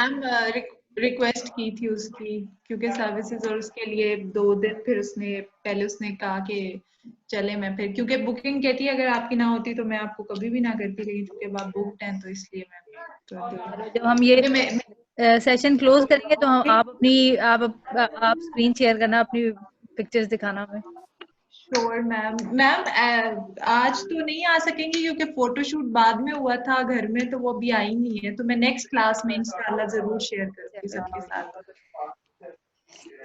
Ma'am request की थी उसकी, क्योंकि सर्विसेज और उसके लिए 2 दिन फिर पहले उसने कहा कि चले, मैं फिर क्योंकि बुकिंग कहती है अगर आपकी ना होती तो मैं आपको कभी भी ना करती, लेकिन क्योंकि आप बुकड हैं तो इसलिए मैं चलो जब हम ये सेशन क्लोज करेंगे तो आप स्क्रीन शेयर करना, अपनी पिक्चर्स दिखाना हमें। Sure ma'am. मैम आज तो नहीं आ सकेंगी क्योंकि फोटोशूट बाद में हुआ था घर में, तो वो अभी आई नहीं है, तो मैं नेक्स्ट क्लास में इंशाल्लाह जरूर शेयर करूंगी सबके साथ।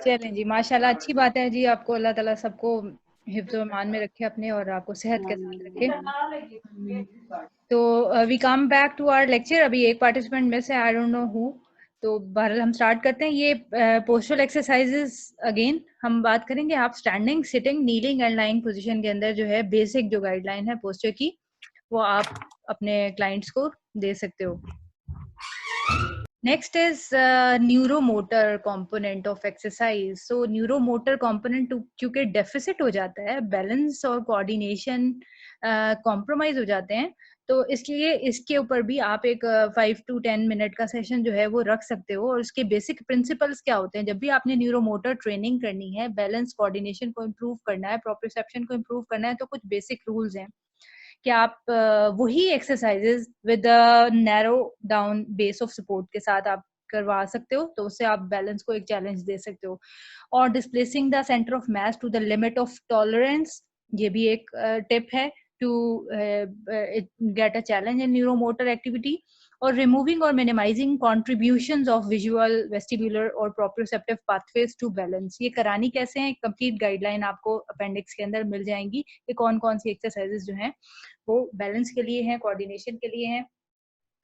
चलें जी, माशाल्लाह, अच्छी बात है जी। आपको अल्लाह ताला सबको हिफ्ज़ व ईमान में रखे अपने, और आपको सेहत के साथ रखे। तो we come back to our lecture. अभी एक पार्टिसिपेंट मिस है, आई डोंट नो हु। तो बहरहाल हम स्टार्ट करते हैं। ये पोस्चरल एक्सरसाइजेस अगेन हम बात करेंगे। आप standing, sitting, kneeling and lying position के अंदर जो है बेसिक जो गाइडलाइन है पोस्चर की, वो आप अपने क्लाइंट्स को दे सकते हो। Next is neuromotor component of exercise. So neuromotor component क्योंकि डेफिसिट हो जाता है, बैलेंस और कोऑर्डिनेशन कॉम्प्रोमाइज हो जाते हैं, तो इसलिए इसके ऊपर भी आप एक 5 to 10 मिनट का सेशन जो है वो रख सकते हो। और उसके बेसिक प्रिंसिपल्स क्या होते हैं, जब भी आपने न्यूरोमोटर ट्रेनिंग करनी है, बैलेंस कोऑर्डिनेशन को इम्प्रूव करना है, प्रोप्रियोसेप्शन को इम्प्रूव करना है, तो कुछ बेसिक रूल्स हैं कि आप वही exercises with narrow down base of support के साथ आप करवा सकते हो, तो उससे आप बैलेंस को एक चैलेंज दे सकते हो। और displacing the centre of mass to the limit of tolerance, ये भी एक टिप है to get a challenge in neuromotor activity. और रिमूविंग और minimising contributions of visual, vestibular और प्रोप्रियोसेप्टिव पाथवेज टू बैलेंस। ये करानी कैसे है, कंप्लीट गाइडलाइन आपको अपेंडिक्स के अंदर मिल जाएंगी कि कौन कौन सी एक्सरसाइजेज जो हैं वो बैलेंस के लिए हैं, कोऑर्डिनेशन के लिए हैं।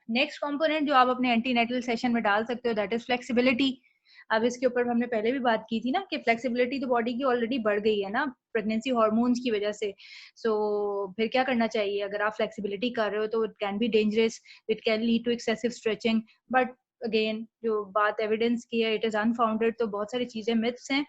नेक्स्ट कंपोनेंट जो आप अपने एंटीनेटल सेशन में डाल सकते हो, दैट इज फ्लेक्सिबिलिटी। अब इसके ऊपर हमने पहले भी बात की थी ना कि फ्लेक्सिबिलिटी तो बॉडी की ऑलरेडी बढ़ गई है ना प्रेगनेंसी हार्मोन्स की वजह से। सो फिर क्या करना चाहिए, अगर आप फ्लेक्सिबिलिटी कर रहे हो तो it can be dangerous, it can lead to excessive stretching. But again जो बात एविडेंस की है, इट इज अनफाउंडेड, तो बहुत सारी चीजें मिथ्स हैं।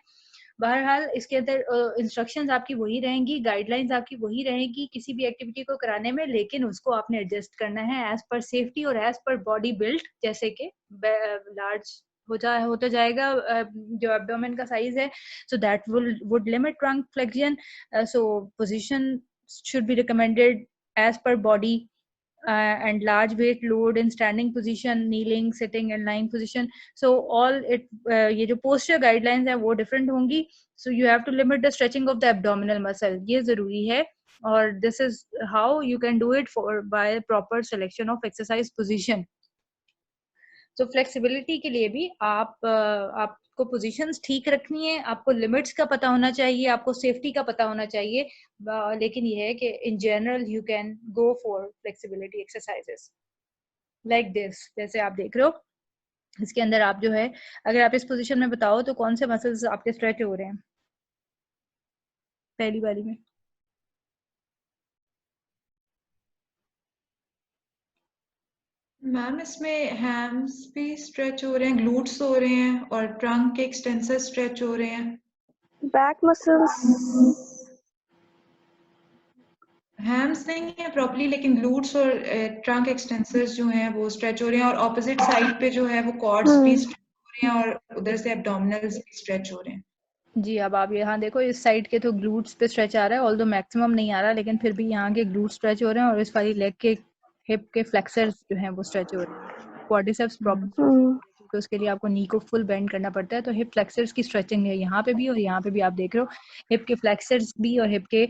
बहरहाल इसके अंदर इंस्ट्रक्शंस आपकी वही रहेंगी, गाइडलाइंस आपकी वही रहेगी किसी भी एक्टिविटी को कराने में, लेकिन उसको आपने एडजस्ट करना है एज पर सेफ्टी और एज पर बॉडी बिल्ड। जैसे कि लार्ज होता जाएगा जो एब्डोमेन का साइज है, so that would limit trunk flexion. So position should be recommended as per body, and large weight load in standing position, kneeling, sitting and lying position. So all it ये जो posture guidelines है वो different होंगी. So you have to limit the stretching of the abdominal muscle, ये जरूरी है। और this is how you can do it for by proper selection of exercise position. तो फ्लेक्सिबिलिटी के लिए भी आपको पोजीशंस ठीक रखनी है, आपको लिमिट्स का पता होना चाहिए, आपको सेफ्टी का पता होना चाहिए, लेकिन ये है कि in general you can go for flexibility exercises like this. जैसे आप देख रहे हो इसके अंदर आप जो है, अगर आप इस पोजीशन में बताओ तो कौन से मसल्स आपके स्ट्रेच हो रहे हैं पहली बारी में? मैम इसमें हैम्स भी स्ट्रेच हो रहे हैं, ग्लूट्स हो रहे हैं और ट्रंक के एक्सटेंसर स्ट्रेच हो रहे हैं। बैक मसल्स हैम्स नहीं है प्रॉपर्ली, लेकिन ग्लूट्स और ट्रंक एक्सटेंसर्स जो हैं वो स्ट्रेच हो रहे हैं, और ऑपोजिट साइड पे जो है वो कॉर्ड्स भी स्ट्रेच हो रहे हैं और उधर से एब्डोमिनल्स भी स्ट्रेच हो रहे हैं। जी, अब आप यहाँ देखो इस साइड के तो ग्लूट्स पे स्ट्रेच आ रहा है, ऑल्दो मैक्सिमम नहीं आ रहा, लेकिन फिर भी यहाँ के ग्लूट स्ट्रेच हो रहे हैं और इस वाली लेग के हिप के फ्लेक्सर्स जो हैं वो स्ट्रेच हो रहे हैं। क्वाड्रिसेप्स प्रॉपर, क्योंकि उसके लिए आपको नी को फुल बेंड करना पड़ता है, तो हिप फ्लेक्सर्स की स्ट्रेचिंग है यहाँ पे भी और यहाँ पे भी। आप देख रहे हो हिप के फ्लेक्सर्स भी और हिप के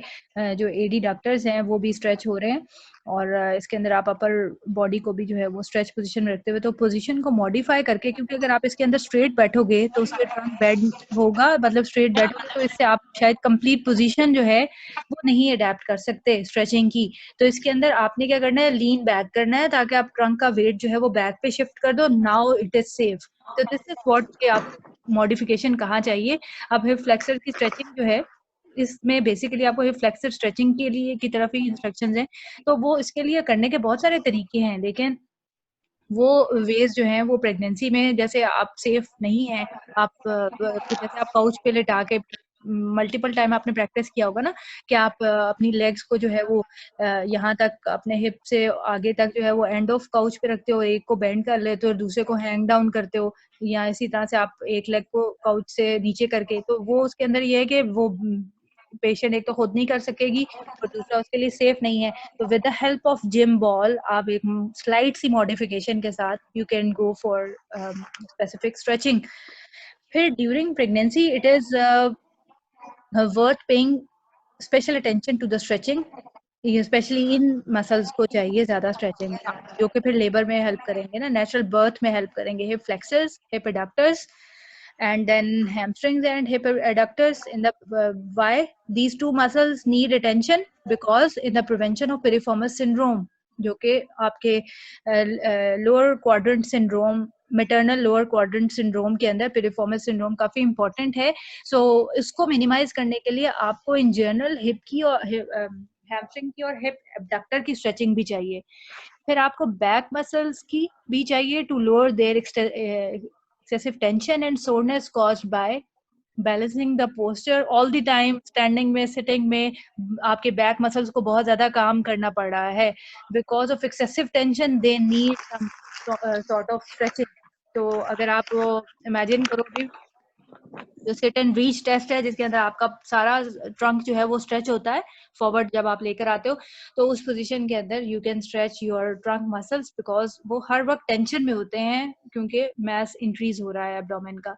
जो एडी डक्टर्स हैं वो भी स्ट्रेच हो रहे हैं। और इसके अंदर आप अपर बॉडी को भी जो है वो स्ट्रेच पोजीशन में रखते हुए, तो पोजीशन को मॉडिफाई करके, क्योंकि अगर आप इसके अंदर स्ट्रेट बैठोगे तो उसके ट्रंक बेंड होगा, मतलब स्ट्रेट बैठोगे तो इससे आप शायद कंप्लीट पोजीशन जो है वो नहीं अडेप्ट कर सकते स्ट्रेचिंग की। तो इसके अंदर आपने क्या करना है, लीन बैक करना है ताकि आप ट्रंक का वेट जो है वो बैक पे शिफ्ट कर दो। Now it is safe. तो दिस इज व्हाट के आप मॉडिफिकेशन कहा चाहिए। अब हिप फ्लेक्सर की स्ट्रेचिंग जो है, इसमें बेसिकली आपको हिप फ्लेक्सर स्ट्रेचिंग के लिए की तरफ ही इंस्ट्रक्शंस हैं, तो वो इसके लिए करने के बहुत सारे तरीके हैं, लेकिन वो वेज जो हैं वो प्रेगनेंसी में जैसे आप सेफ नहीं है। आप जैसे आप काउच पे लेटा के मल्टीपल टाइम आपने प्रैक्टिस किया होगा ना कि आप अपनी लेग्स को जो है वो यहाँ तक अपने हिप से आगे तक जो है वो एंड ऑफ काउच पे रखते हो, एक को बेंड कर लेते हो और दूसरे को हैंग डाउन करते हो, या इसी तरह से आप एक लेग को काउच से नीचे करके, तो वो उसके अंदर ये है कि वो पेशेंट एक तो खुद नहीं कर सकेगी और दूसरा उसके लिए सेफ नहीं है। तो with the help of gym ball आप एक स्लाइट सी मॉडिफिकेशन के साथ you can go for specific stretching. फिर during pregnancy it is worth paying special attention to the stretching, specially इन मसल्स को चाहिए ज्यादा स्ट्रेचिंग, जो कि फिर लेबर में हेल्प करेंगे ना, नेचुरल बर्थ में हेल्प करेंगे। Hip flexors, hip adductors, and then hamstrings and hip adductors. In the why these two muscles need attention, because in the prevention of piriformis syndrome, जो कि आपके lower quadrant syndrome, maternal lower quadrant syndrome के अंदर piriformis syndrome काफी important है। सो इसको minimise करने के लिए आपको इन जनरल हिप की और हैमस्ट्रिंग की और हिप एबडक्टर की स्ट्रेचिंग भी चाहिए। फिर आपको बैक मसल्स की भी चाहिए to lower there excessive tension and soreness caused by balancing the posture all the time। Standing में, सिटिंग में आपके बैक मसल्स को बहुत ज्यादा काम करना पड़ रहा है, because of excessive tension they need some sort of stretching. तो अगर आप इमेजिन करोगे जो सिट एंड रीच टेस्ट है, जिसके अंदर आपका सारा ट्रंक जो है वो स्ट्रेच होता है फॉरवर्ड जब आप लेकर आते हो, तो उस पोजीशन के अंदर you can stretch your trunk muscles, because वो हर वक्त टेंशन में होते हैं क्योंकि मास इंक्रीज हो रहा है एब्डोमेन का।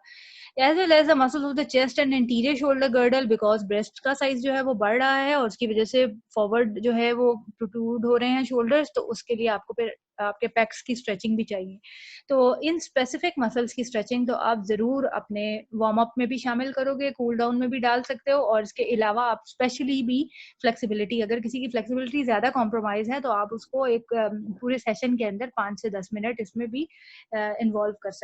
As well as the muscles of the chest and interior shoulder girdle, because breast का साइज जो है वो बढ़ रहा है और उसकी वजह से फॉरवर्ड जो है वो प्रोट्रूड हो रहे हैं शोल्डर्स, तो उसके लिए आपको फिर आपके पैक्स की स्ट्रेचिंग भी चाहिए। तो इन स्पेसिफिक मसल्स की स्ट्रेचिंग तो आप जरूर अपने वार्म अप में भी शामिल करोगे, कूल डाउन में भी डाल सकते हो, और इसके अलावा आप स्पेशली भी फ्लेक्सिबिलिटी, अगर किसी की फ्लेक्सिबिलिटी ज्यादा कॉम्प्रोमाइज है तो आप उसको एक पूरे सेशन के अंदर 5 से 10 मिनट इसमें भी इन्वॉल्व कर सकते